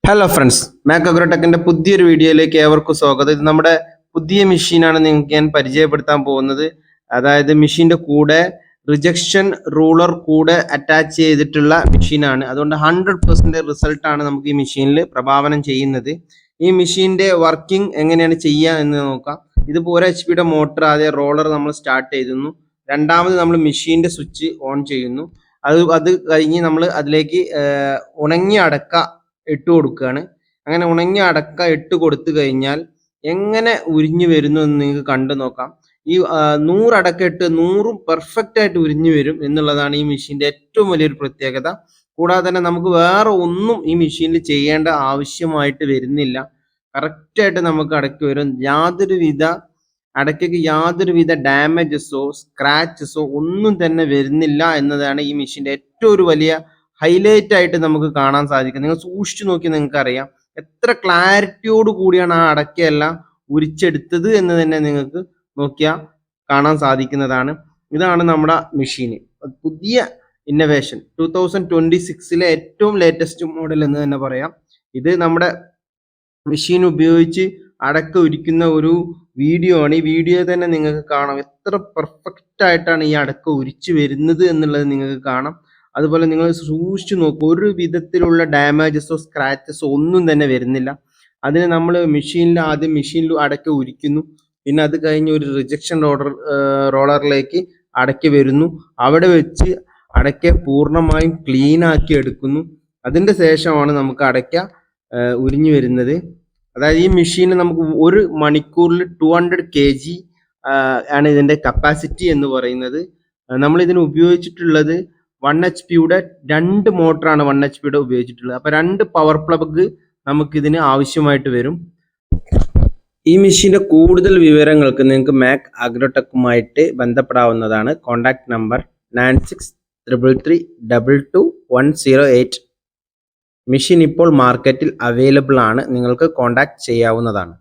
Hello friends, Mac അഗ്രോടെക്കിന്റെ പുതിയൊരു വീഡിയോയിലേക്ക് ഏവർക്കും സ്വാഗതം. ഇത് നമ്മുടെ പുതിയ മെഷീനാണ് നിങ്ങൾക്ക് ഞാൻ പരിചയപ്പെടുത്താൻ പോകുന്നത്. അതായത് മെഷീന്റെ കൂടെ റിജക്ഷൻ റൂളർ കൂടെ അറ്റാച്ച് ചെയ്തിട്ടുള്ള മെഷീനാണ്. അതുകൊണ്ട് 100% റിസൾട്ടാണ് നമുക്ക് ഈ മെഷീനിൽ പ്രഭാവനം ചെയ്യുന്നത്. ഈ മെഷീന്റെ വർക്കിംഗ് എങ്ങനെയാണ് ചെയ്യുക എന്ന് നോക്കാം. ഇതിപ്പോൾ 1 HP മോട്ടർ ആദ്യം റോളർ നമ്മൾ സ്റ്റാർട്ട് ചെയ്തിരുന്നു. രണ്ടാമത് നമ്മൾ മെഷീന്റെ സ്വിച്ച് ഓൺ ചെയ്യുന്നു. അത് കഴിഞ്ഞ് നമ്മൾ അതിലേക്ക് ഉണങ്ങിയ അടക്ക ഇട്ട് കൊടുക്കുകയാണ്. അങ്ങനെ ഉണങ്ങിയ അടക്ക ഇട്ട് കൊടുത്തു കഴിഞ്ഞാൽ എങ്ങനെ ഉരിഞ്ഞു വരുന്നു എന്ന് നിങ്ങൾക്ക് കണ്ടു നോക്കാം. ഈ 100 അടക്ക ഇട്ട് 100ഉം പെർഫെക്റ്റ് ആയിട്ട് ഉരിഞ്ഞു വരും എന്നുള്ളതാണ് ഈ മെഷീന്റെ ഏറ്റവും വലിയൊരു പ്രത്യേകത. കൂടാതെ തന്നെ നമുക്ക് വേറെ ഒന്നും ഈ മെഷീനിൽ ചെയ്യേണ്ട ആവശ്യമായിട്ട് വരുന്നില്ല. കറക്റ്റായിട്ട് നമുക്ക് അടക്ക വരും. അടയ്ക്കയ്ക്ക് യാതൊരുവിധ ഡാമേജസോ സ്ക്രാച്ചസോ ഒന്നും തന്നെ വരുന്നില്ല എന്നതാണ് ഈ മെഷീന്റെ ഏറ്റവും ഒരു വലിയ ഹൈലൈറ്റ് ആയിട്ട് നമുക്ക് കാണാൻ സാധിക്കും. നിങ്ങൾ സൂക്ഷിച്ചു നോക്കി നിങ്ങൾക്ക് അറിയാം എത്ര ക്ലാരിറ്റിയോട് കൂടിയാണ് ആ അടക്കയെല്ലാം ഉരിച്ചെടുത്തത് എന്ന് തന്നെ നിങ്ങൾക്ക് നോക്കിയാൽ കാണാൻ സാധിക്കുന്നതാണ്. ഇതാണ് നമ്മുടെ മെഷീൻ. പുതിയ ഇന്നോവേഷൻ 2026 ഏറ്റവും ലേറ്റസ്റ്റ് മോഡൽ എന്ന് തന്നെ പറയാം. ഇത് നമ്മുടെ മെഷീൻ ഉപയോഗിച്ച് അടക്ക ഉരിക്കുന്ന ഒരു വീഡിയോ ആണ്. ഈ വീഡിയോ തന്നെ നിങ്ങൾക്ക് കാണാം എത്ര പെർഫെക്റ്റ് ആയിട്ടാണ് ഈ അടക്ക ഉരിച്ചു വരുന്നത് എന്നുള്ളത് നിങ്ങൾക്ക് കാണാം. അതുപോലെ നിങ്ങൾ സൂക്ഷിച്ചു നോക്കുക, ഒരു വിധത്തിലുള്ള ഡാമേജസോ സ്ക്രാച്ചസോ ഒന്നും തന്നെ വരുന്നില്ല. അതിന് നമ്മൾ ആദ്യം മെഷീനിൽ അടക്ക ഉരിക്കുന്നു. പിന്നെ അത് കഴിഞ്ഞ് ഒരു റിജക്ഷൻ റോളറിലേക്ക് അടക്ക വരുന്നു. അവിടെ വെച്ച് അടക്ക പൂർണ്ണമായും ക്ലീൻ ആക്കി എടുക്കുന്നു. അതിൻ്റെ ശേഷമാണ് നമുക്ക് അടക്ക ഉരിഞ്ഞു വരുന്നത്. അതായത് ഈ മെഷീന് നമുക്ക് ഒരു മണിക്കൂറിൽ 200 kg ആണ് ഇതിൻ്റെ കപ്പാസിറ്റി എന്ന് പറയുന്നത്. നമ്മൾ ഇതിന് ഉപയോഗിച്ചിട്ടുള്ളത് 1 HP 2 മോട്ടറാണ് 1 HP ഉപയോഗിച്ചിട്ടുള്ളത്. അപ്പോൾ 2 പവർ പ്ലഗ് നമുക്കിതിന് ആവശ്യമായിട്ട് വരും. ഈ മെഷീൻ്റെ കൂടുതൽ വിവരങ്ങൾക്ക് നിങ്ങൾക്ക് മാക് അഗ്രോടെക്കുമായിട്ട് ബന്ധപ്പെടാവുന്നതാണ്. Contact number 9633322108. മെഷീൻ ഇപ്പോൾ മാർക്കറ്റിൽ അവൈലബിൾ ആണ്. നിങ്ങൾക്ക് കോൺടാക്ട് ചെയ്യാവുന്നതാണ്.